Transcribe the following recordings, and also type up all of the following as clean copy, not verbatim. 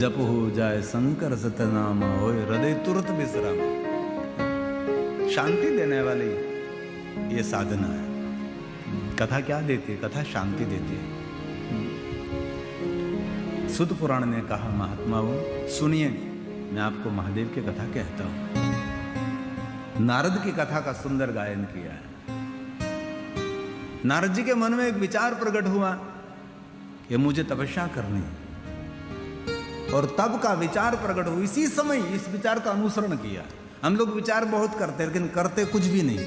जप हो जाए शंकर सतनाम होए हृदय तुरंत विश्राम। शांति देने वाली ये साधना है। कथा क्या देती है? कथा शांति देती है। सुत पुराण ने कहा, महात्माओं सुनिए, मैं आपको महादेव की कथा कहता हूं। नारद की कथा का सुंदर गायन किया है। नारद जी के मन में एक विचार प्रकट हुआ कि मुझे तपस्या करनी है, और तब का विचार प्रकट हुआ। इसी समय इस विचार का अनुसरण किया। हम लोग विचार बहुत करते हैं लेकिन करते कुछ भी नहीं।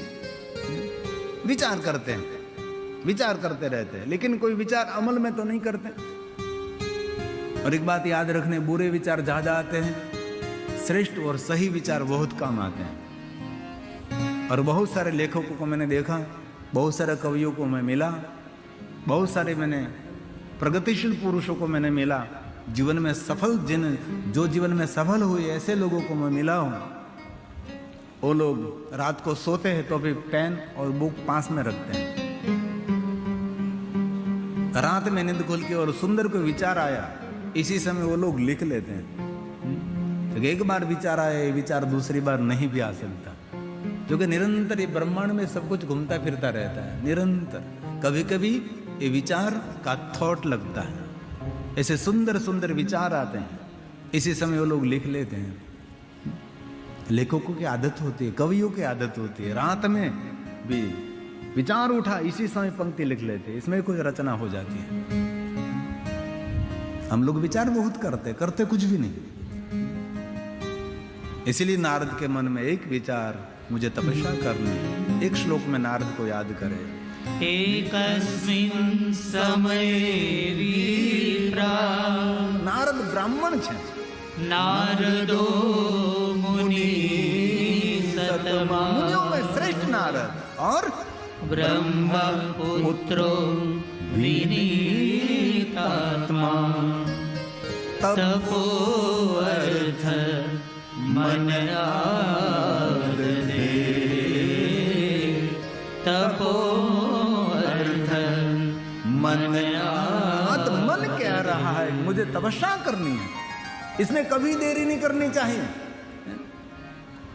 विचार करते हैं, विचार करते रहते हैं, लेकिन कोई विचार अमल में तो नहीं करते। और एक बात याद रखने, बुरे विचार ज्यादा आते हैं, श्रेष्ठ और सही विचार बहुत कम आते हैं। और बहुत सारे लेखकों को मैंने देखा, बहुत सारे कवियों को मैं मिला, बहुत सारे मैंने प्रगतिशील पुरुषों को मैंने मिला, जीवन में सफल जो जीवन में सफल हुए ऐसे लोगों को मैं मिला हूं। वो लोग रात को सोते हैं तो भी पेन और बुक पास में रखते हैं। रात में नींद खुल के और सुंदर कोई विचार आया, इसी समय वो लोग लिख लेते हैं। तो एक बार विचार आया, ये विचार दूसरी बार नहीं भी आ सकता, क्योंकि निरंतर ये ब्रह्मांड में सब कुछ घूमता फिरता रहता है निरंतर। कभी कभी ये विचार का थॉट लगता है, ऐसे सुंदर सुंदर विचार आते हैं, इसी समय वो लोग लिख लेते हैं। लेखकों की आदत होती है, कवियों की आदत होती है, रात में भी विचार उठा इसी समय पंक्ति लिख लेते हैं, इसमें कुछ रचना हो जाती है। हम लोग विचार बहुत करते कुछ भी नहीं। इसीलिए नारद के मन में एक विचार, मुझे तपस्या करनी। एक श्लोक में नारद को याद करे, एकस्मिन् समये वीरा। नारद ब्राह्मण छे, नारदो मुनि सतमा। मुनियों में श्रेष्ठ नारद और ब्रह्मपुत्रो विनीतात्मा। तपो अर्थ मन आददे। तपो मन कह रहा है मुझे तपस्या करनी है, इसमें कभी देरी नहीं करनी चाहिए।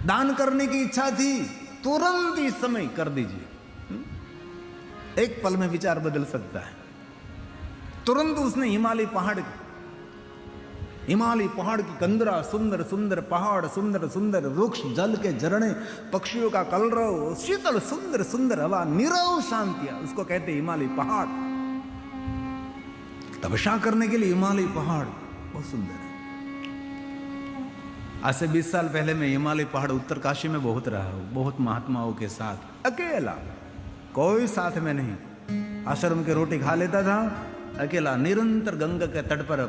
दान करने की इच्छा थी, तुरंत इस समय कर दीजिए। एक पल में विचार बदल सकता है। तुरंत उसने हिमालय पहाड़ की कंदरा, सुंदर सुंदर पहाड़, सुंदर सुंदर वृक्ष, जल के झरने, पक्षियों का कलरव, शीतल सुंदर सुंदर हवा, निरव शांतिया, उसको कहते हिमालय पहाड़। तपस्या करने के लिए हिमालय पहाड़ बहुत सुंदर है। आज से 20 साल पहले मैं हिमालय पहाड़ उत्तरकाशी में बहुत रहा हूं, बहुत महात्माओं के साथ, अकेला, कोई साथ में नहीं। आश्रम के रोटी खा लेता था अकेला, निरंतर गंगा के तट पर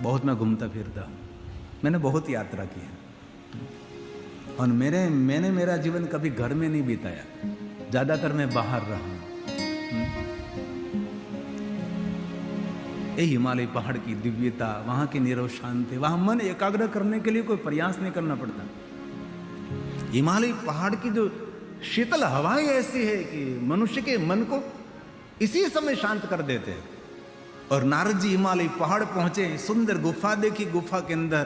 बहुत मैं घूमता फिरता हूं। मैंने बहुत यात्रा की है, और मैंने मेरा जीवन कभी घर में नहीं बिताया, ज्यादातर मैं बाहर रहा हूं। ये हिमालय पहाड़ की दिव्यता, वहां की नीरव शांति, वहां मन एकाग्र करने के लिए कोई प्रयास नहीं करना पड़ता। हिमालय पहाड़ की जो शीतल हवाएं ऐसी है कि मनुष्य के मन को इसी समय शांत कर देते हैं। और नारद जी हिमालय पहाड़ पहुंचे, सुंदर गुफा देखी, गुफा के अंदर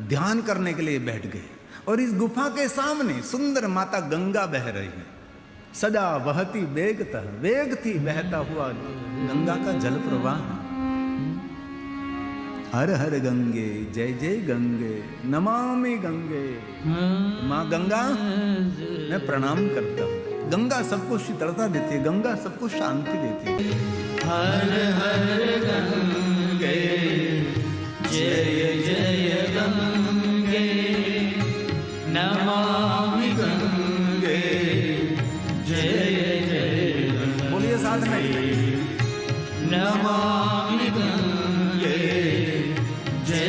ध्यान करने के लिए बैठ गए। और इस गुफा के सामने सुंदर माता गंगा बह रही है, सदा बहती वेग थी बहता हुआ गंगा का जल प्रवाह। हर हर गंगे जय जय गंगे नमामि गंगे। माँ गंगा मैं प्रणाम करता हूँ। गंगा सबको शीतलता देती है, गंगा सबको शांति देती है। हर हर गंगे जय जय गंगे नमामि गंगे जय जय गंगे। बोलिए साथ में, नमामि गंगे जय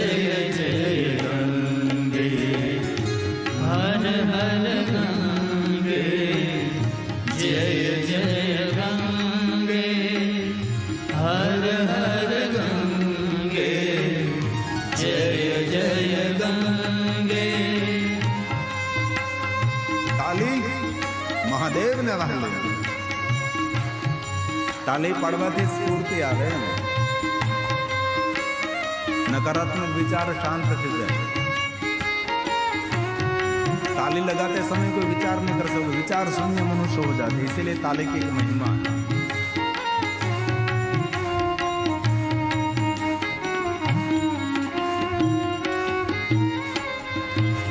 जय गंगे। हर हर गंगे जय जय गंगे। हर हर गंगे जय जय गंगे। ताली महादेव ने वहां ताली पड़वाથી સ્ફૂર્તિ આવે। नकारात्मक विचार शांत थे जाए। ताली लगाते समय कोई विचार नहीं कर सकते, विचार शून्य मनुष्य हो जाते, इसीलिए ताली की एक महिमा है।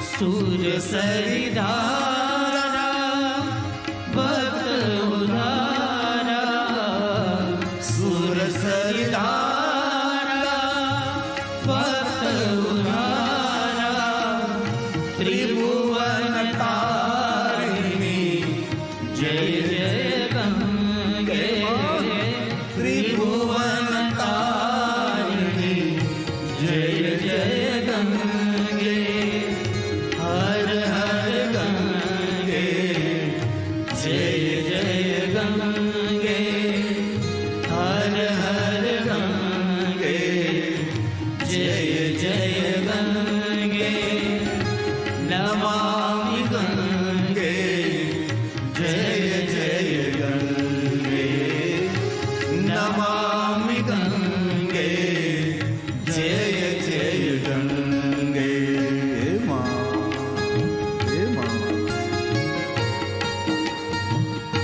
सूर सरिधारा भक्त उधारा, सूर सरिधारा भक्त उधारा, त्रिभुवन तारिणी जय जय गंगे, त्रिभुवन तारिणी जय जय गंगे, हर हर गंगे जय जय गंगे, हर हर गंगे जय जय गंगे, नमामि गंगे जय जय गंगे, नमामि गंगे जय जय गंगे। हे माँ, हे माँ,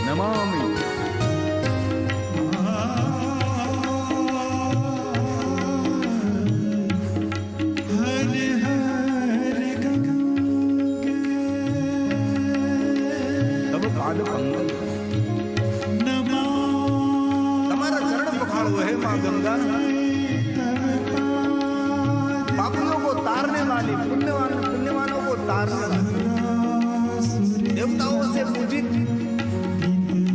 नमामि। तब पाद पंगल તમારા ચરણ પખાળો હે माँ गंगा, पापियों को तारने वाली, पुण्यवानों को तारने वाली, देवताओं से पूजित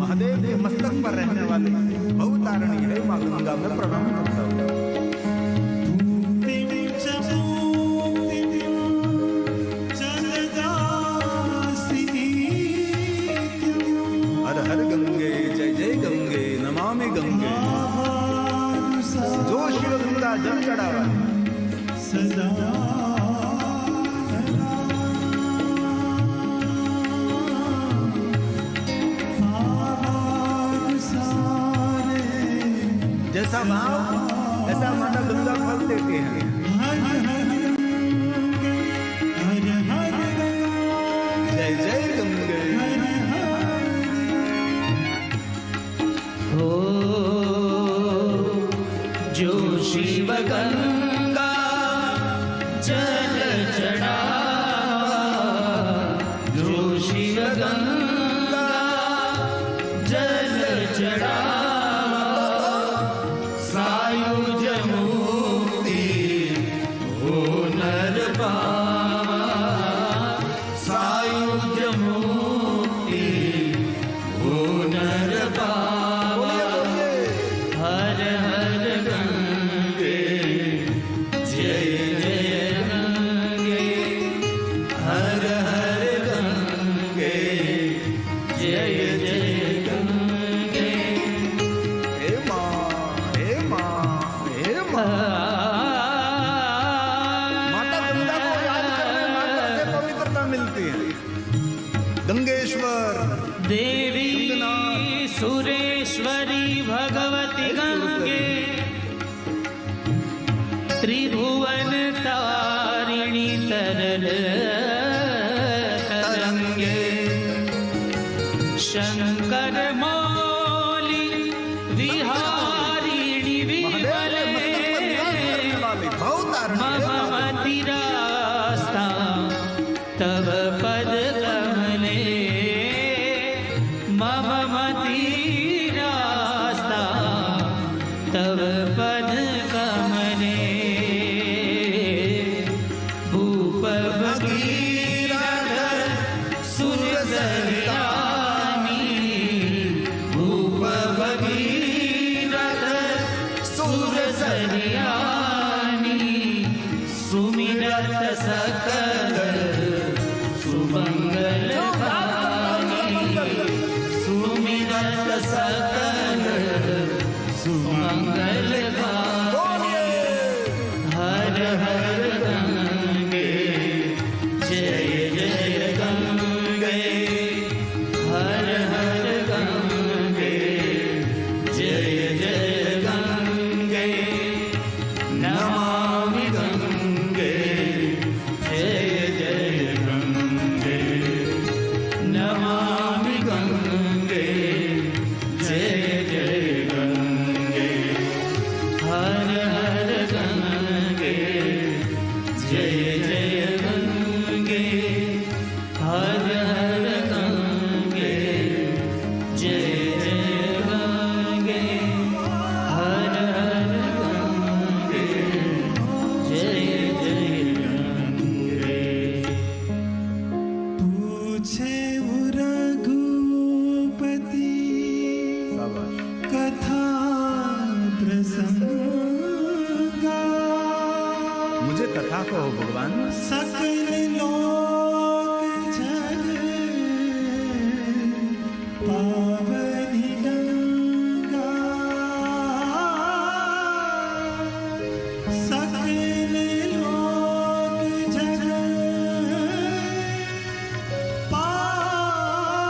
महादेव के मस्तक पर रहने वाले भवतारिणी है माँ गंगा, मैं प्रणाम करता हूँ। हर हर गंगे जय जय गंगे, नमामि गंगे, जो शिव गंगा जल चढ़ावा सदा। जैसा भाव ऐसा माता गंगा फल देते हैं। जय जय गंगे। हो जो शिव गंगा जल चढ़ावा, जो शिव गंगा जल चढ़ावा, सायुज मुक्ति हो नर पावा, सायुज मुक्ति हो नर पावा, हर हर गंगे जय जय गंगे, हर हर गंगे जय जय गंगे। हे माँ, हे माँ, हे माँ, माता गंगा को याद करने माता से पवित्रता मिलती है। गंगेश्वर देवी सुरेश्वरी भगवती गंगे, त्रिभुवन तारिणी तरल तरंगे, शंकर मौली विहारिणी विमले, मममति रास्ता तव पद कमले, मममति रास्ता तव पद कमले, भूप भगीरथ सुर सरियानी, भूप भगीरथ सुर सरियानी, सुमिरत सकल सुमंगल भानी, सुमिरत सकल सुमंगल भानी, हर हर गंगे जय जय गंगे, हर हर गंगे जय जय गंगे, नमामि भगवान। सकल लोक जग पावनी गंगा, सकल लोक जग पावनी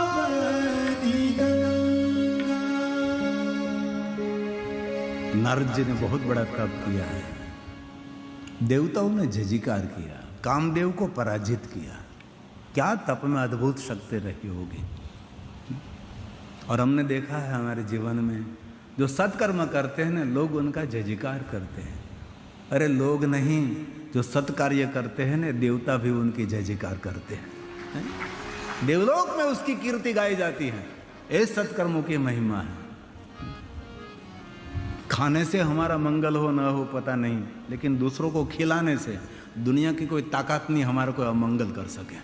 गंगा। नारद जी ने बहुत बड़ा तप किया है, देवताओं ने जयकार किया, कामदेव को पराजित किया। क्या तप में अद्भुत शक्ति रही होगी। और हमने देखा है हमारे जीवन में जो सत्कर्म करते हैं ना, लोग उनका जयकार करते हैं। अरे लोग नहीं, जो सत्कार्य करते हैं ना, देवता भी उनकी जयकार करते हैं। देवलोक में उसकी कीर्ति गाई जाती है। ये सत्कर्मों की महिमा है। खाने से हमारा मंगल हो न हो पता नहीं, लेकिन दूसरों को खिलाने से दुनिया की कोई ताकत नहीं हमारे को अमंगल कर सके।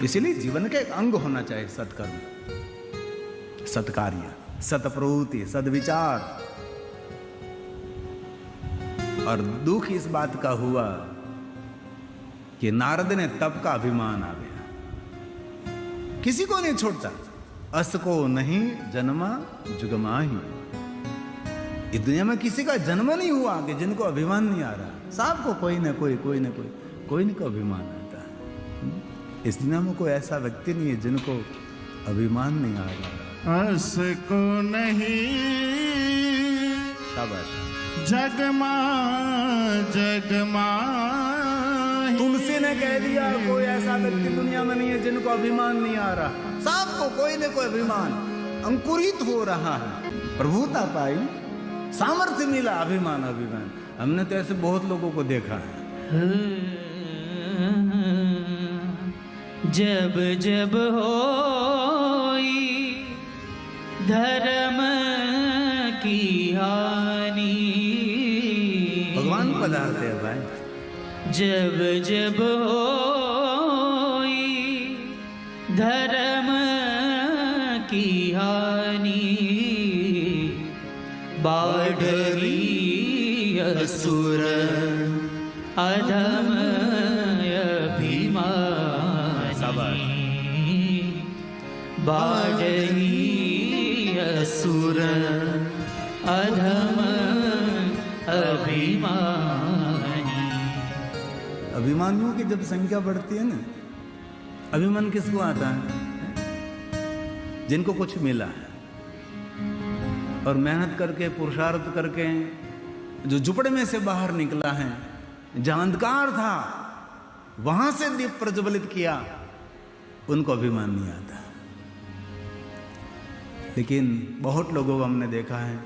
इसीलिए जीवन का एक अंग होना चाहिए सत्कर्म, सत्कार्य, सत्प्रवृत्ति, सद्विचार। और दुख इस बात का हुआ कि नारद ने तप का अभिमान आ गया। किसी को नहीं छोड़ता, अस को नहीं जन्मा जुगमाही। इस दुनिया में किसी का जन्म नहीं हुआ कि जिनको अभिमान नहीं आ रहा। सबको कोई ना कोई को अभिमान आता है। इस दुनिया में कोई ऐसा व्यक्ति नहीं है जिनको अभिमान नहीं आ रहा। अस को नहीं शाबाश। जगमा जगमा। तुलसी ने कह दिया कोई ऐसा व्यक्ति दुनिया में नहीं है जिनको अभिमान नहीं आ रहा। सबको कोई न कोई अभिमान अंकुरित हो रहा है। प्रभुता पाई, सामर्थ्य मिला, अभिमान। हमने तो ऐसे बहुत लोगों को देखा है। जब जब होई धर्म की हानि, भगवान पधारते हैं भाई। जब जब होई धर्म की हानि, बाढ़ी असुर अधम अभिमानी, बाढ़ी असुर अधम अभिमानी। अभिमानियों की जब संख्या बढ़ती है ना, अभिमान किसको आता है? जिनको कुछ मिला है और मेहनत करके पुरुषार्थ करके जो झुपड़े में से बाहर निकला है, जहां अंधकार था वहां से दीप प्रज्वलित किया, उनको अभिमान नहीं आता। लेकिन बहुत लोगों को हमने देखा है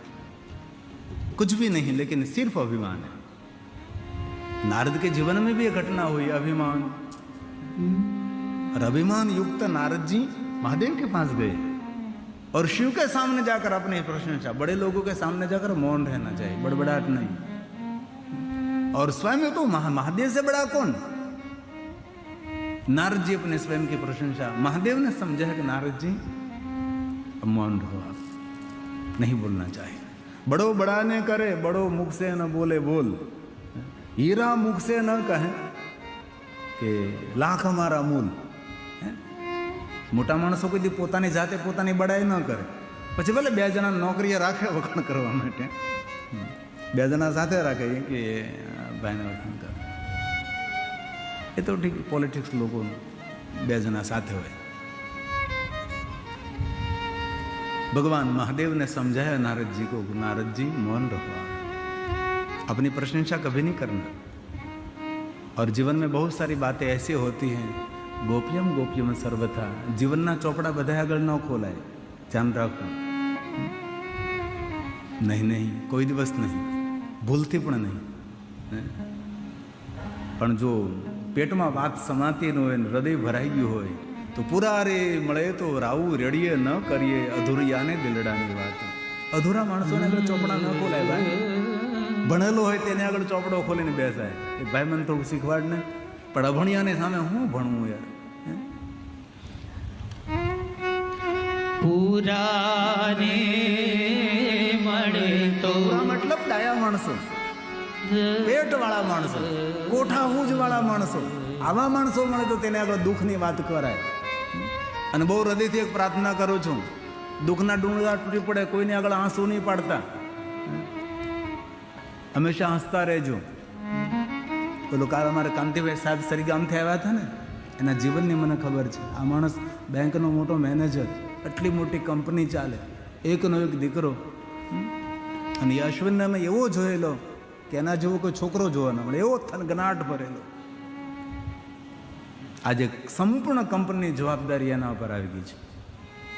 कुछ भी नहीं, लेकिन सिर्फ अभिमान है। नारद के जीवन में भी यह घटना हुई, अभिमान। और अभिमान युक्त नारद जी महादेव के पास गए और शिव के सामने जाकर अपनी प्रशंसा। बड़े लोगों के सामने जाकर मौन रहना चाहिए, बड़बड़ाहट नहीं। और स्वयं तो महादेव से बड़ा कौन? नारद जी अपने स्वयं की प्रशंसा। महादेव ने समझा कि नारद जी मौन रहो, आप नहीं बोलना चाहिए। बड़ो बड़ा ने करे, बड़ो मुख से न बोले बोल। हीरा मुख से न कहे कि लाख हमारा मूल। मोटा माणसो कोई પોતાની જાતે પોતાની બડાઈ ન કરે, પછી ભલે બે જણા નોકરીએ રાખે વખાણ કરવા માટે, બે જણા સાથે રાખે કે ભાઈને વખાણ કરે। એ તો ઠીક, પોલિટિક્સ લોકો બે જણા સાથે હોય। भगवान महादेव ने समझाया नारद जी को, नारद जी मौन रहो, अपनी प्रशंसा कभी नहीं करना। और जीवन में बहुत सारी बातें ऐसी होती हैं, गोपियम गोपियम सर्वथा। जीवनना चौपड़ा બધા આગળ ન ખોલાય, ધ્યાન રાખો। नहीं, कोई दिवस नहीं, भूलती पण नहीं। पण जो पेट में बात समाती न होय, हृदय भराई गયું હોય, तो पूरा रे મળે तो रावू रेड़िए न करिए, अधूरियाने दिलડાની વાત। अधूरा माणसोने આગળ ચોપડા ન ખોલાય ભાઈ। ભણેલો હોય તેને આગળ ચોપડો ખોલીને બેસાય, ભાઈ મને થોડું શીખવાડ ને। પણ અભણિયાને સામે હું ભણવું યાર? પુરાને મળે તો પૂરા મતલબ ડાયા માણસો, પેટવાળા માણસો, કોઠાહૂજવાળા માણસો, આવા માણસો મળે તો તેને આગળ દુઃખની વાત કરાય. અને બહુ હૃદયથી એક પ્રાર્થના કરું છું, દુઃખના ડુંગરા તૂટી પડે, કોઈને આગળ આંસુ નહીં પાડતા, હંમેશા હસતા રહેજો. પેલો કાલ અમારે કાંતિભાઈ સાહેબ સરીગામથી આવ્યા હતા ને, એના જીવનની મને ખબર છે. આ માણસ બેંકનો મોટો મેનેજર, આટલી મોટી કંપની ચાલે, એકનો એક દીકરો. અને એ અશ્વિનને અમે એવો જોયેલો કે એના જેવો કોઈ છોકરો જોવા ન મળે, એવો થનગનાટ ભરેલો. આજે સંપૂર્ણ કંપનીની જવાબદારી એના ઉપર આવી ગઈ છે.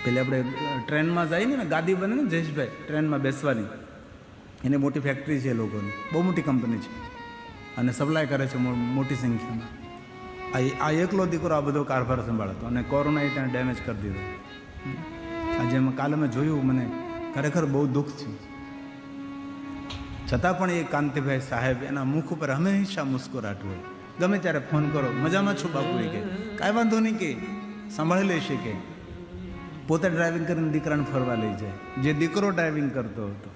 પેલે આપણે ટ્રેનમાં જઈએ ને, ગાદી બને ને જયેશભાઈ, ટ્રેનમાં બેસવાની, એને મોટી ફેક્ટરી છે એ લોકોની, બહુ મોટી કંપની છે અને સપ્લાય કરે છે મોટી સંખ્યામાં. આ એકલો દીકરો આ બધો કારભાર સંભાળતો અને કોરોનાએ ત્યાં ડેમેજ કરી દીધો. આજે કાલે મેં જોયું, મને ખરેખર બહુ દુઃખ છે. છતાં પણ એ કાંતિભાઈ સાહેબ, એના મુખ ઉપર હંમેશા મુસ્કુરાટ હોય. ગમે ત્યારે ફોન કરો, મજામાં છું બાપુ, કે કાંઈ વાંધો નહીં, કે સંભાળી લેશે, કે પોતે ડ્રાઇવિંગ કરીને દીકરાને ફરવા લઈ જાય, જે દીકરો ડ્રાઇવિંગ કરતો હતો.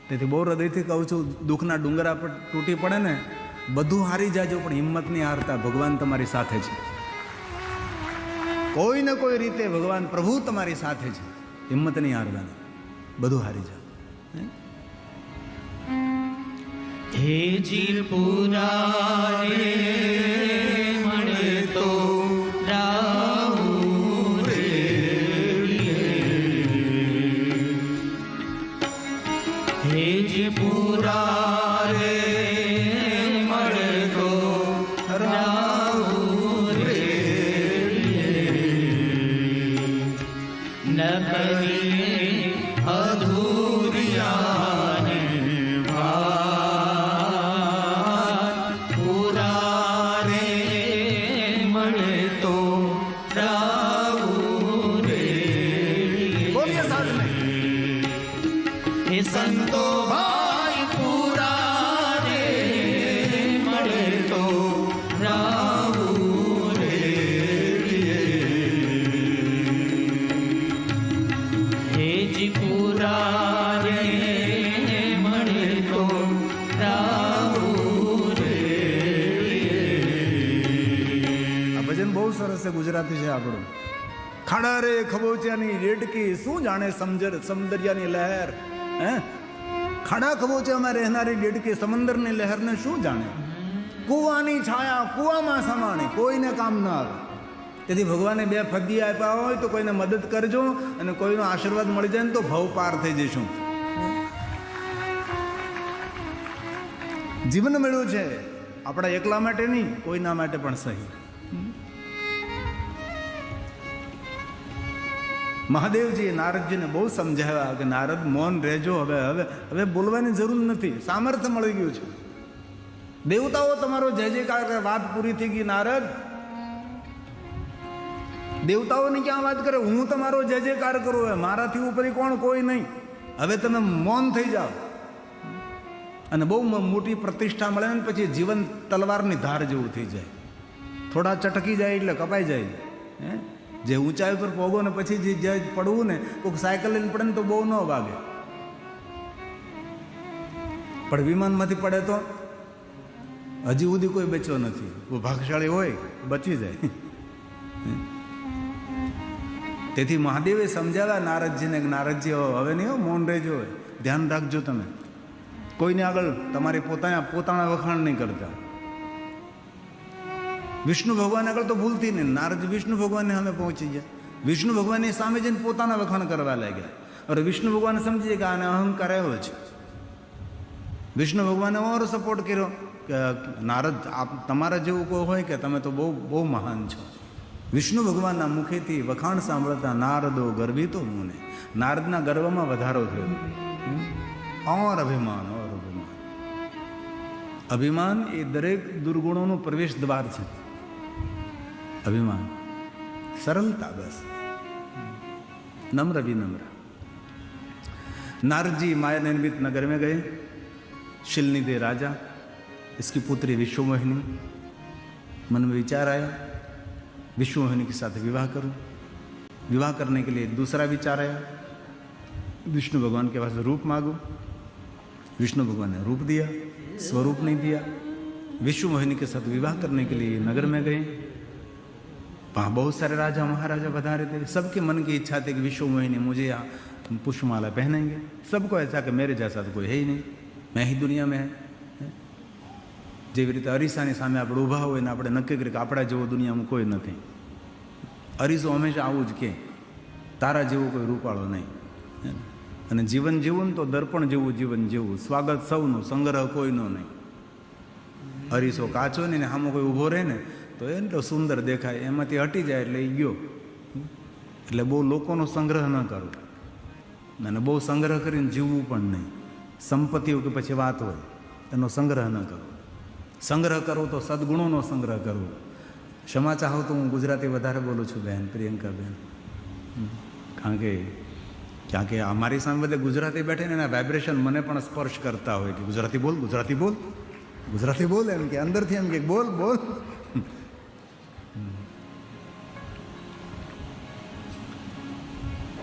તેથી બહુ હૃદયથી કહું છું, દુઃખના ડુંગરા પર તૂટી પડે ને, બધું હારી જાજો પણ હિંમત નહીં હારતા. ભગવાન તમારી સાથે છે, કોઈ ને કોઈ રીતે ભગવાન પ્રભુ તમારી સાથે છે. હિંમત નહીં હારવાની, બધું હારી જાઓ. હેજી પુરારે મળે તો રાહુ રે, હેજી પુરારે મળે તો રાહુ રે, ન કરીએ અધૂરિયાને સંતો ભાઈ પૂરા રે મળે તો રાહુ રે, હેજી પૂરા રે મળે તો રાહુ રે. આ ભજન બહુ સરસ છે, ગુજરાતી છે આપણું. ખાડા રે ખબોચિયાની રેડકી, શું જાણે સમદરિયાની લહેર. હે, ખાડા ખબોચિયામાં રહેનારી રેડકી સમંદરની લહેરને શું જાણે. કુવાની છાયા કુવામાં સમાણે, કોઈને કામ ન આવે. તેથી ભગવાને બે ફદી આપ્યા હોય તો કોઈને મદદ કરજો, અને કોઈનો આશીર્વાદ મળી જાય ને તો ભવ પાર થઈ જઈશું. જીવન મળ્યું છે આપણા એકલા માટે નહીં, કોઈના માટે પણ સહી. મહાદેવજીએ નારદજીને બહુ સમજાવ્યા કે નારદ મૌન રહેજો, હવે હવે હવે બોલવાની જરૂર નથી, સામર્થ્ય મળી ગયું છે. દેવતાઓ તમારો જય જયકાર કરે, વાત પૂરી થઈ ગઈ. નારદ દેવતાઓની ક્યાં વાત કરે, હું તમારો જય જયકાર કરું, હવે મારાથી ઉપર કોણ, કોઈ નહીં. હવે તમે મૌન થઈ જાઓ. અને બહુ મોટી પ્રતિષ્ઠા મળે ને પછી જીવન તલવારની ધાર જેવું થઈ જાય. થોડા ચટકી જાય એટલે કપાઈ જાય. હે, જે ઊંચાઈ પર પોગો ને પછી જે પડવું ને, કોઈક સાયકલ લઈને પડે ને તો બહુ ન વાગે, પણ વિમાનમાંથી પડે તો હજી સુધી કોઈ બચ્યો નથી. ભાગશાળી હોય બચી જાય. તેથી મહાદેવે સમજાવ્યા નારદજીને, નારદજી હવે નહીં, મૌન રહેજો, ધ્યાન રાખજો. તમે કોઈને આગળ તમારી પોતાના વખાણ નહીં કરતા. વિષ્ણુ ભગવાન આગળ તો ભૂલતી નહીં. નારદ વિષ્ણુ ભગવાનને સામે પહોંચી ગયા, વિષ્ણુ ભગવાનની સામે જઈને પોતાના વખાણ કરવા લાગ્યા. અને વિષ્ણુ ભગવાન સમજી કે આને અહંકાર આવ્યો છે. વિષ્ણુ ભગવાને ઓર સપોર્ટ કર્યો કે નારદ, આપ તમારા જેવું કોઈ હોય કે તમે તો બહુ બહુ મહાન છો. વિષ્ણુ ભગવાનના મુખેથી વખાણ સાંભળતા નારદો ગર્વિતો મુને. નારદના ગર્વમાં વધારો થયો. ઓર અભિમાન, ઓર અભિમાન. અભિમાન એ દરેક દુર્ગુણોનું પ્રવેશ દ્વાર છે. અભિમાન, સરળતા, બસ नम्र विनम्र। नारद जी माया निर्मित नगर में गए। शिलनिधि राजा, इसकी पुत्री विश्वमोहिनी। मन में विचार आया विश्वमोहिनी के साथ विवाह करूं। विवाह करने के लिए दूसरा विचार आया, विष्णु भगवान के पास रूप मांगो। विष्णु भगवान ने रूप दिया, स्वरूप नहीं दिया। विश्व मोहिनी के साथ विवाह करने के लिए नगर में गए, वहाँ बहुत सारे राजा महाराजा पधारे थे। सबके मन की इच्छा थी कि विश्व मोहिनी मुझे यहाँ पुष्पमाला पहनेंगे। सबको ऐसा कि मेरे जैसा तो कोई है ही नहीं, मैं ही दुनिया में है। જેવી રીતે અરીસાની સામે આપણે ઊભા હોય ને આપણે નક્કી કરીએ કે આપણા જેવો દુનિયામાં કોઈ નથી. અરીસો હંમેશા આવું જ કે તારા જેવું કોઈ રૂપાળો નહીં. અને જીવન જીવવું ને તો દર્પણ જેવું જીવન જીવવું. સ્વાગત સૌનું, સંગ્રહ કોઈનો નહીં. અરીસો કાચો ને સામે કોઈ ઊભો રહે ને તો એને તો સુંદર દેખાય, એમાંથી હટી જાય એટલે એ ગયો. એટલે બહુ લોકોનો સંગ્રહ ન કરવો અને બહુ સંગ્રહ કરીને જીવવું પણ નહીં. સંપત્તિઓ કે પછી વાત હોય એનો સંગ્રહ ન કરવો. સંગ્રહ કરવો તો સદગુણોનો સંગ્રહ કરવો. ક્ષમા ચાહો તો હું ગુજરાતી વધારે બોલું છું બહેન પ્રિયંકાબેન, કારણ કે અમારી સામે બધે ગુજરાતી બેઠે ને એના વાઇબ્રેશન મને પણ સ્પર્શ કરતા હોય કે ગુજરાતી બોલ, ગુજરાતી બોલ, ગુજરાતી બોલ, એમ કે અંદરથી એમ કે બોલ બોલ.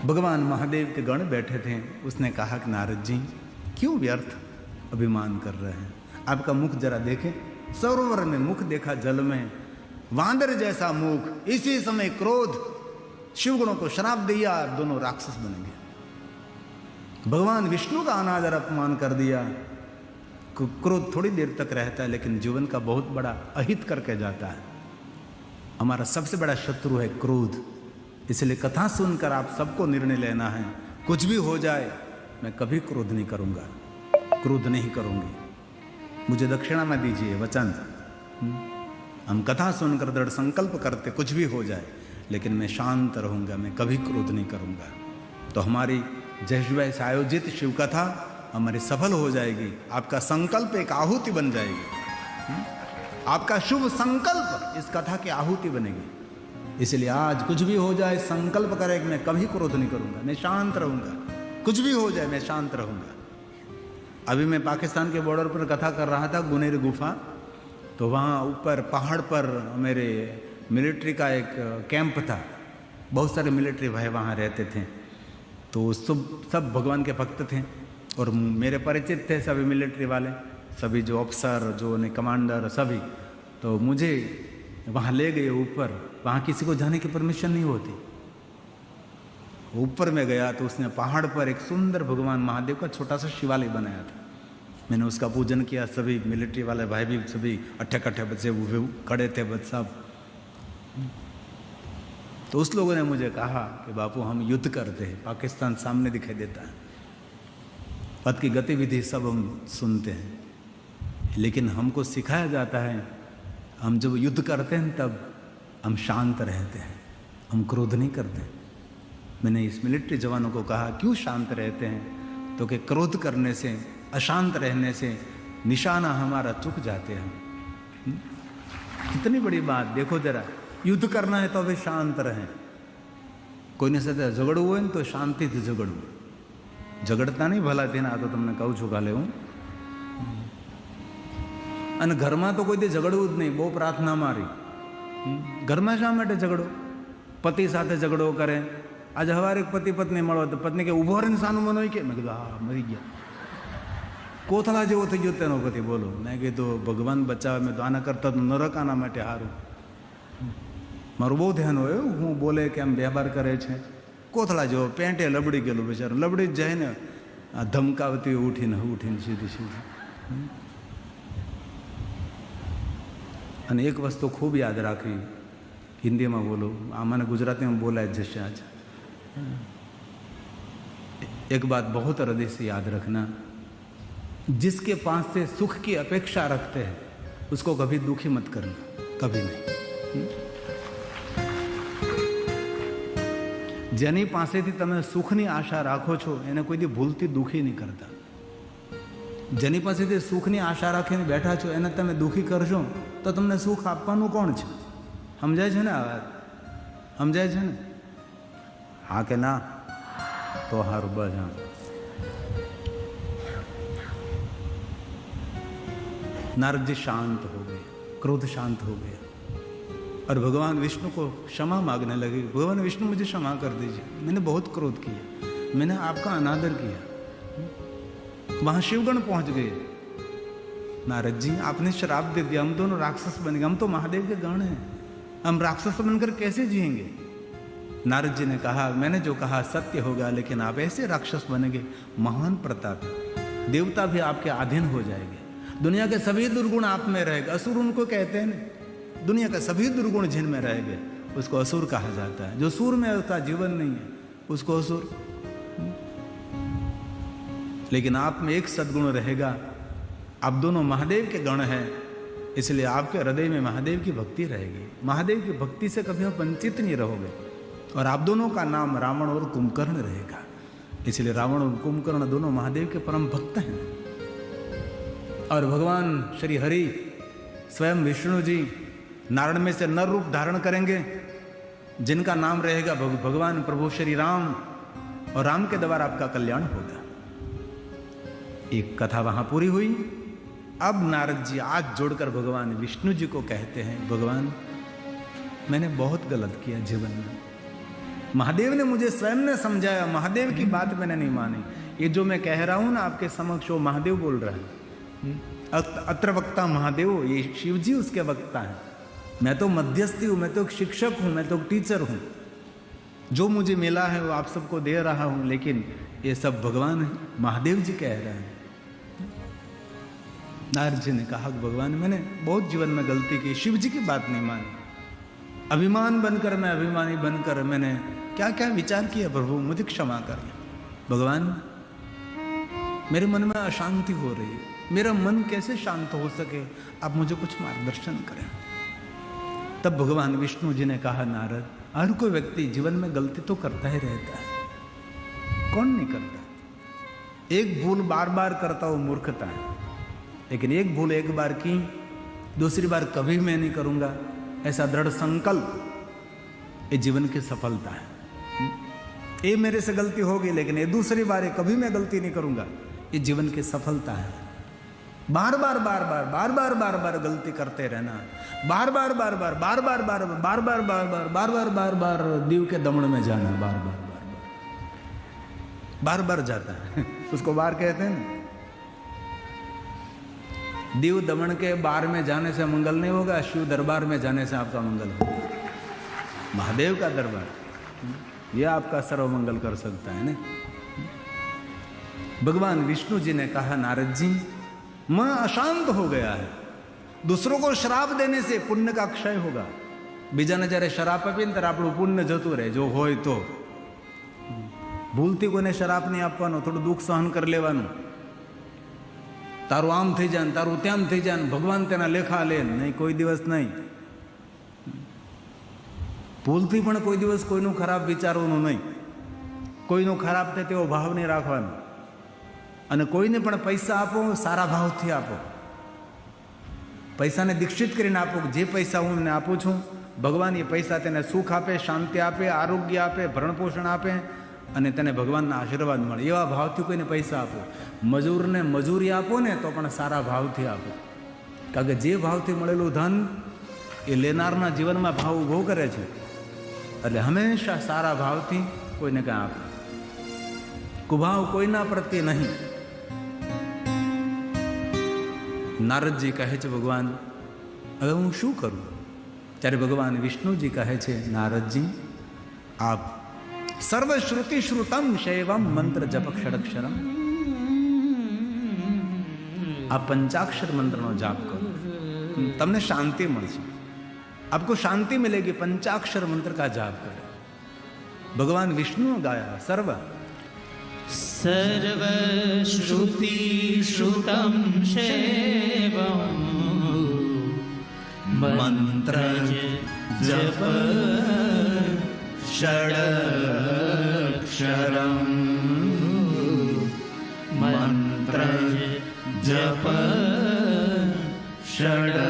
भगवान महादेव के गण बैठे थे. उसने कहा कि नारद जी क्यों व्यर्थ अभिमान कर रहे हैं, आपका मुख जरा देखें. सरोवर में मुख देखा जल में, वांदर जैसा मुख. इसी समय क्रोध शिवगुणों को श्राप दिया, दोनों राक्षस बन गए. भगवान विष्णु का अनादर अपमान कर दिया. क्रोध थोड़ी देर तक रहता है लेकिन जीवन का बहुत बड़ा अहित करके जाता है. हमारा सबसे बड़ा शत्रु है क्रोध. इसलिए कथा सुनकर आप सबको निर्णय लेना है, कुछ भी हो जाए मैं कभी क्रोध नहीं करूंगा, क्रोध नहीं करूंगी. मुझे दक्षिणा में दीजिए वचन. हम कथा सुनकर दृढ़ संकल्प करते कुछ भी हो जाए लेकिन मैं शांत रहूंगा, मैं कभी क्रोध नहीं करूंगा. तो हमारी जयजुबाई से आयोजित शिव कथा हमारी सफल हो जाएगी. आपका संकल्प एक आहुति बन जाएगी. आपका शुभ संकल्प इस कथा की आहुति बनेगी. इसलिए आज कुछ भी हो जाए संकल्प करें कि मैं कभी क्रोध नहीं करूंगा, मैं शांत रहूंगा. कुछ भी हो जाए मैं शांत रहूंगा. अभी मैं पाकिस्तान के बॉर्डर पर कथा कर रहा था, गुनेर गुफा. तो वहाँ ऊपर पहाड़ पर मेरे मिलिट्री का एक कैंप था. बहुत सारे मिलिट्री भाई वहाँ रहते थे. तो सब भगवान के भक्त थे और मेरे परिचित थे सभी मिलिट्री वाले, सभी जो ऑफिसर, जो कमांडर, सभी. तो मुझे वहाँ ले गए ऊपर. वहाँ किसी को जाने की परमिशन नहीं होती. ऊपर में गया तो उसने पहाड़ पर एक सुंदर भगवान महादेव का छोटा सा शिवालय बनाया था. मैंने उसका पूजन किया. सभी मिलिट्री वाले भाई भी सभी अट्ठे कट्ठे बच्चे खड़े थे बस सब. तो उस लोगों ने मुझे कहा कि बापू हम युद्ध करते हैं, पाकिस्तान सामने दिखाई देता है, पद की गतिविधि सब हम सुनते हैं, लेकिन हमको सिखाया जाता है हम जब युद्ध करते हैं तब हम शांत रहते हैं, हम क्रोध नहीं करते. मैंने इस मिलिट्री जवानों को कहा क्यों शांत रहते हैं, तो कि क्रोध करने से, अशांत रहने से निशाना हमारा चुक जाते हैं. कितनी बड़ी बात. देखो जरा, युद्ध करना है तो अभी शांत रहें. કોઈની સાથે ઝઘડવું હોય ને તો શાંતિથી ઝઘડવું. ઝઘડતા નહીં ભલા તેના. આ તો તમને કહું છું કાલે હું. અને ઘરમાં તો કોઈ દી ઝઘડવું જ નહીં. બહુ પ્રાર્થના મારી. ઘરમાં શા માટે ઝઘડો? પતિ સાથે ઝઘડો કરે. આજે સવારે પતિ પત્ની મળો તો પત્ની કે ઊભો રહીને સાનું મન હોય કે, મેં કીધું હા મરી ગયા. કોથળા જેવો થઈ ગયો તેનો પતિ. બોલો. મેં કીધું ભગવાન બચાવે, મેં તો આના કરતાં તો નરક આના માટે સારું. મારું બહુ ધ્યાન હોય હું બોલે કે આમ વ્યવહાર કરે છે. કોથળા જેવો પેન્ટે લબડી ગયેલું બિચારું. લબડી જ જાય ને આ ધમકાવતી ઉઠીને સીધી સીધી. અને એક વસ્તુ ખૂબ યાદ રાખવી, હિન્દીમાં બોલું, આ મને ગુજરાતીમાં બોલાય જ જશે आज. एक बात बहुत हृदय से याद रखना, जिसके पास से सुख की अपेक्षा रखते हैं उसको कभी दुखी मत करना, कभी नहीं. જેની પાસેથી તમે સુખની આશા રાખો છો એને કોઈ દી ભૂલથી દુઃખી નહીં કરતા. જેની પાસેથી સુખની આશા રાખીને બેઠા છો એને તમે દુઃખી કરશો તો તમને સુખ આપવાનું કોણ છે? સમજાય છે ને આ વાત? સમજાય છે ને? હા કે ના? તો સારું બસ. હા, नारद जी शांत हो गए, क्रोध शांत हो गया और भगवान विष्णु को क्षमा मांगने लगे. भगवान विष्णु मुझे क्षमा कर दीजिए, मैंने बहुत क्रोध किया, मैंने आपका अनादर किया. वहाँ शिवगण पहुँच गए. नारद जी आपने श्राप दे दिया, हम दोनों राक्षस बन गए, हम तो महादेव के गण हैं, हम राक्षस बनकर कैसे जिएंगे। नारद जी ने कहा मैंने जो कहा सत्य होगा, लेकिन आप ऐसे राक्षस बनेंगे महान प्रताप, देवता भी आपके अधीन हो जाएंगे, दुनिया के सभी दुर्गुण आप में रहेगा। असुर उनको कहते हैं ना, दुनिया के सभी दुर्गुण जिनमें रहेंगे उसको असुर कहा जाता है। जो सूर में उसका जीवन नहीं है उसको असुर। लेकिन आप में एक सद्गुण रहेगा, आप दोनों महादेव के गण हैं, इसलिए आपके हृदय में महादेव की भक्ति रहेगी। महादेव की भक्ति से कभी आप वंचित नहीं रहोगे। और आप दोनों का नाम रावण और कुंभकर्ण रहेगा, इसलिए रावण और कुंभकर्ण दोनों महादेव के परम भक्त हैं। और भगवान श्री हरि स्वयं विष्णु जी नारायण में से नर रूप धारण करेंगे, जिनका नाम रहेगा भगवान प्रभु श्री राम, और राम के द्वारा आपका कल्याण होगा। एक कथा वहां पूरी हुई। अब नारद जी हाथ जोड़कर भगवान विष्णु जी को कहते हैं, भगवान मैंने बहुत गलत किया जीवन में, महादेव ने मुझे स्वयं ने समझाया, महादेव की बात मैंने नहीं मानी। ये जो मैं कह रहा हूं ना आपके समक्ष, वो महादेव बोल रहा है। अत्र वक्ता महादेव, ये शिव जी उसके वक्ता है। मैं तो मध्यस्थी हूं, मैं तो एक शिक्षक हूं, मैं तो एक टीचर हूं, जो मुझे मिला है वो आप सबको दे रहा हूं, लेकिन ये सब भगवान महादेव जी कह रहे हैं। नारद जी ने कहा भगवान मैंने बहुत जीवन में गलती की, शिव जी की बात नहीं मानी, अभिमान बनकर मैं अभिमानी बनकर मैंने क्या क्या विचार किया, प्रभु मुझे क्षमा कर। भगवान मेरे मन में अशांति हो रही है, मेरा मन कैसे शांत हो सके, आप मुझे कुछ मार्गदर्शन करें। तब भगवान विष्णु जी ने कहा नारद, हर कोई व्यक्ति जीवन में गलती तो करता ही रहता है, कौन नहीं करता। एक भूल बार बार करता हो मूर्खता है, लेकिन एक भूल एक बार की, दूसरी बार कभी मैं नहीं करूंगा, ऐसा दृढ़ संकल्प ये जीवन की सफलता है। ये मेरे से गलती होगी, लेकिन ये दूसरी बार कभी मैं गलती नहीं करूंगा, ये जीवन की सफलता है। बार बार बार बार बार बार बार बार गलती करते रहना, बार बार बार बार बार बार बार बार बार बार बार बार बार बार बार बार दीव के दमन में जाना, बार बार बार बार बार बार जाता है, उसको बार कहते हैं ना। दीव दमन के बार में जाने से मंगल नहीं होगा, शिव दरबार में जाने से आपका मंगल होगा। महादेव का दरबार ये आपका सर्वमंगल कर सकता है ना। भगवान विष्णु जी ने कहा नारद जी मैं अशांत हो गया है, दूसरों को श्राप देने से पुण्य का क्षय होगा। બીજાને જ્યારે શરાપ આપીને ત્યારે આપણું પુણ્ય જતું રહે, જો હોય તો ભૂલથી કોઈને શરાપ નહીં આપવાનો, થોડું દુઃખ સહન કરી લેવાનું, તારું આમ થઈ જાય ને તારું તેમ થઈ જાય ને ભગવાન તેના લેખા લે નહીં, કોઈ દિવસ નહીં। ભૂલથી પણ કોઈ દિવસ કોઈનું ખરાબ વિચારવાનું નહીં, કોઈનું ખરાબ થાય તેવો ભાવ નહીં રાખવાનો, અને કોઈને પણ પૈસા આપો સારા ભાવથી આપો, પૈસાને દીક્ષિત કરીને આપો। જે પૈસા હું એમને આપું છું ભગવાન એ પૈસા તેને સુખ આપે, શાંતિ આપે, આરોગ્ય આપે, ભરણપોષણ આપે અને તેને ભગવાનના આશીર્વાદ મળે, એવા ભાવથી કોઈને પૈસા આપો। મજૂરને મજૂરી આપો ને તો પણ સારા ભાવથી આપો, કારણ કે જે ભાવથી મળેલું ધન એ લેનારના જીવનમાં ભાવ ઊભો કરે છે, એટલે હંમેશા સારા ભાવથી કોઈને કાંઈ આપો, કુભાવ કોઈના પ્રત્યે નહીં। નારદજી કહે છે ભગવાન હવે હું શું કરું? ત્યારે ભગવાન વિષ્ણુજી કહે છે નારદજી આપ સર્વશ્રુતિ શ્રુતમ શૈવમ મંત્ર જપ ષડક્ષરમ, આ પંચાક્ષર મંત્રનો જાપ કરો, તમને શાંતિ મળશે, आपको शांति मिलेगी। पंचाक्षर मंत्र का जाप करें। भगवान विष्णु गाया सर्व सर्वश्रुति श्रुतं शैवं मंत्र जप षडक्षरं, मंत्र जप षडक्षरं।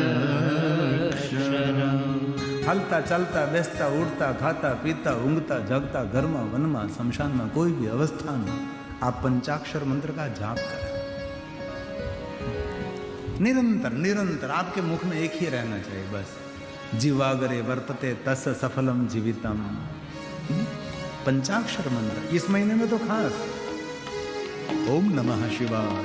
हलता चलता बेसता उड़ता खाता पीता ऊँगता जगता घर में वन में शमशान में कोई भी अवस्था में आप पंचाक्षर मंत्र का जाप करें। निरंतर निरंतर आपके मुख में एक ही रहना चाहिए बस, जीवागरे वर्तते तस् सफलम जीवितम। पंचाक्षर मंत्र इस महीने में तो खास। ओम नमः शिवाय।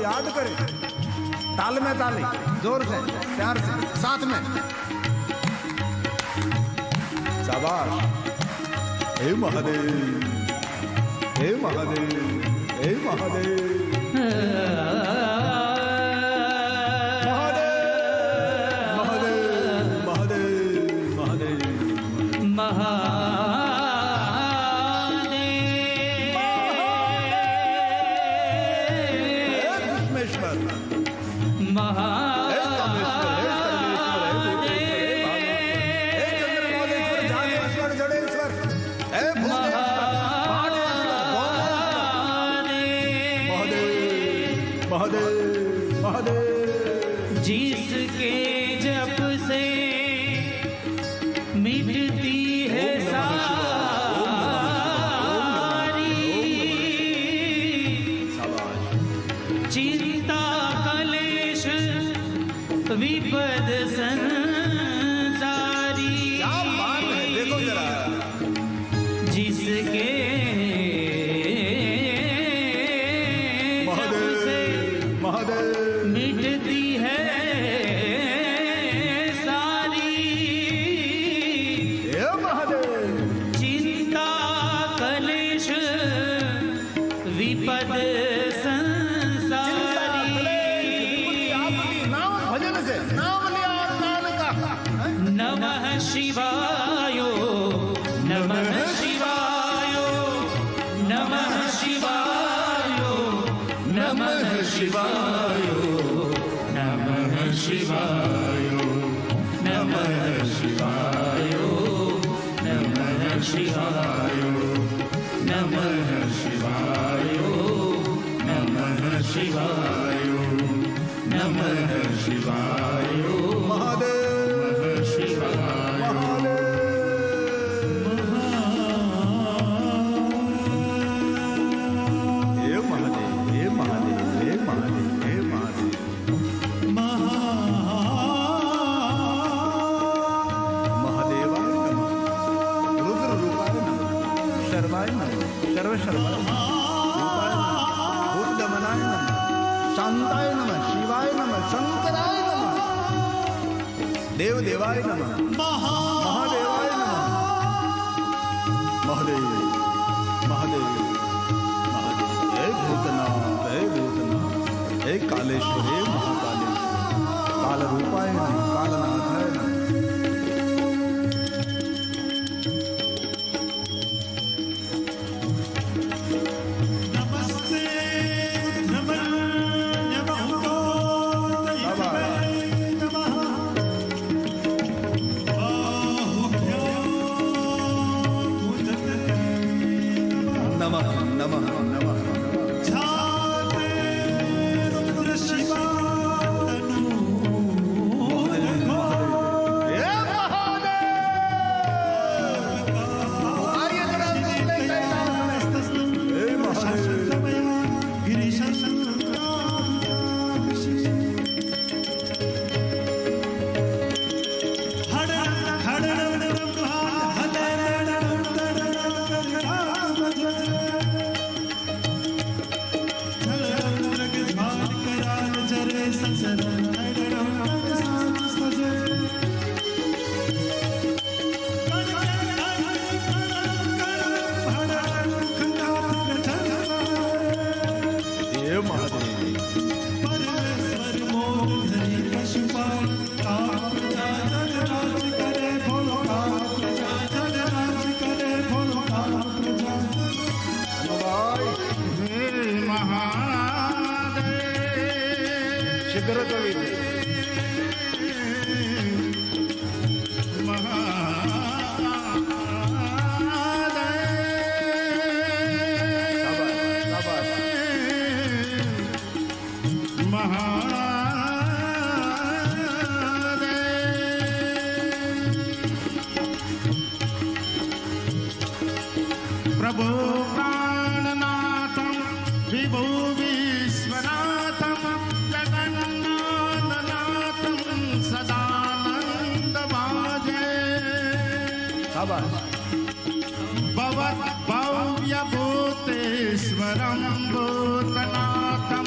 याद करे, ताल में ताली, जोर से, प्यार से, साथ में। शाबाश। हे महादेव, हे महादेव, हे महादेव, जिसके जप से मिटती है सारी चिंता कलेश विपद संसारी। क्या बात है, देखो जरा। जिसके जप से मिटती है चिंता कलेश विपद संसारी। नाम भजन से, नाम लिया और नाम का। नमः शिवाय, नमः शिवाय, नमः शिवाय, नमः शिवाय, नमः शिवाय, नमः शिवाय, नमः शिवाय, नमः शिवाय, नमः शिवाय, नमः शिवाय, महादेव, शिवाय। हे महादेव, हे महादेव, हे महादेव, हे महादेव। महादेवाय नमः, रुद्र रूपाय नमः, शर्वाय नमः, सर्व शर्वाय नमः, रूपाय नमः, भूत दमनाय नमः, शांताय नमः, शिवाय नमः, शंकराय नमः, देव देवाय नमः, महादेवाय नमः। महादेव, महादेव, महादेव। हे भूतनाथ, हे भूतनाथ, हे कालेश्वर, हे महाकालेश्वर, काल रूपाय नमः, कालनाथाय नमः। नमस्ते नमः नमः नमः नमः प्रभु प्राणनाथं विभो विश्वनाथं जगन्नाथनाथं सदानंद भाजे भवत् भव्य भूतेश्वरं भूतनाथं